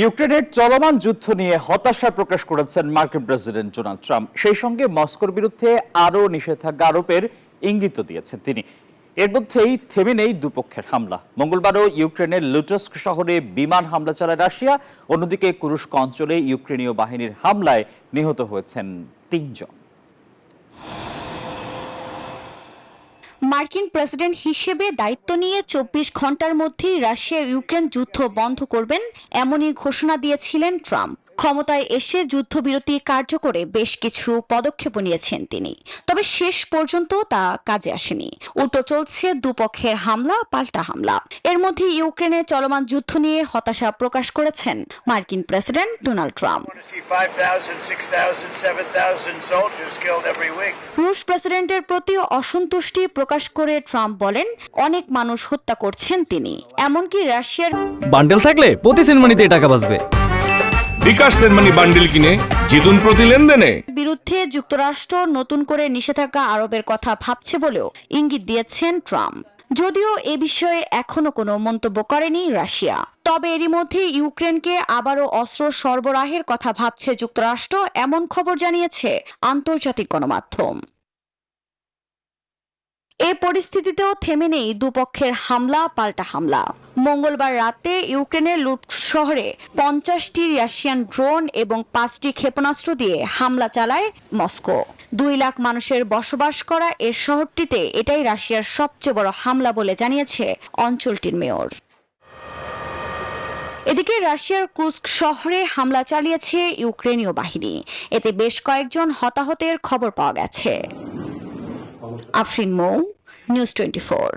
ইউক্রেনের চলমান যুদ্ধ নিয়ে হতাশা প্রকাশ করেছেন মার্কিন প্রেসিডেন্ট ডোনাল্ড ট্রাম্প। সেই সঙ্গে মস্কোর বিরুদ্ধে আরও নিষেধাজ্ঞা আরোপের ইঙ্গিত দিয়েছেন তিনি। এর মধ্যেই থেমে নেই দুপক্ষের হামলা। মঙ্গলবারও ইউক্রেনের লুটস্ক শহরে বিমান হামলা চালায় রাশিয়া। অন্যদিকে কুরস্ক অঞ্চলে ইউক্রেনীয় বাহিনীর হামলায় নিহত হয়েছেন ৩ জন। মার্কিন প্রেসিডেন্ট হিসেবে দায়িত্ব নিয়ে ২৪ ঘন্টার মধ্যেই রাশিয়া ইউক্রেন যুদ্ধ বন্ধ করবেন এমনই ঘোষণা দিয়েছিলেন ট্রাম্প। ক্ষমতায় এসে যুদ্ধবিরতি কার্যকরে বেশ কিছু পদক্ষেপও নিয়েছেন তিনি, তবে শেষ পর্যন্ত তা কাজে আসেনি। উল্টো চলছে দুপক্ষের হামলা পাল্টা হামলা। এর মধ্যে ইউক্রেনে চলমান যুদ্ধ নিয়ে হতাশা প্রকাশ করেছেন মার্কিন প্রেসিডেন্ট ডোনাল্ড ট্রাম্প। রুশ প্রেসিডেন্টের প্রতি অসন্তুষ্টি প্রকাশ করে ট্রাম্প বলেন, অনেক মানুষ হত্যা করছেন তিনি, এমনকি রাশিয়ার বান্ডেল থাকলে প্রতি সেনমানিতে টাকা বাঁচবে। বিকাশ সেনমানি বান্ডেল কিনে জিতুন প্রতি লেনদেনে। বিরুদ্ধে যুক্তরাষ্ট্র নতুন করে নিষেধাজ্ঞা আরোপের কথা ভাবছে বলেও ইঙ্গিত দিয়েছেন ট্রাম্প। যদিও এ বিষয়ে এখনো কোনো মন্তব্য করেনি রাশিয়া, তবে এরই মধ্যে ইউক্রেনকে আবারও অস্ত্র সরবরাহের কথা ভাবছে যুক্তরাষ্ট্র, এমন খবর জানিয়েছে আন্তর্জাতিক গণমাধ্যম। এ পরিস্থিতিতেও থেমে নেই দুপক্ষের হামলা পাল্টা হামলা। মঙ্গলবার রাতে ইউক্রেনের লুটস্ক শহরে 50টি রাশিয়ান ড্রোন এবং 5টি ক্ষেপণাস্ত্র দিয়ে হামলা চালায় মস্কো। 2 লাখ মানুষের বসবাস করা এ শহরটিতে এটাই রাশিয়ার সবচেয়ে বড় হামলা বলে জানিয়েছে অঞ্চলটির মেয়র। এদিকে রাশিয়ার কুর্স্ক শহরে হামলা চালিয়েছে ইউক্রেনীয় বাহিনী। এতে বেশ কয়েকজন হতাহতের খবর পাওয়া গেছে। আফরিন মৌ, নিউজ 24।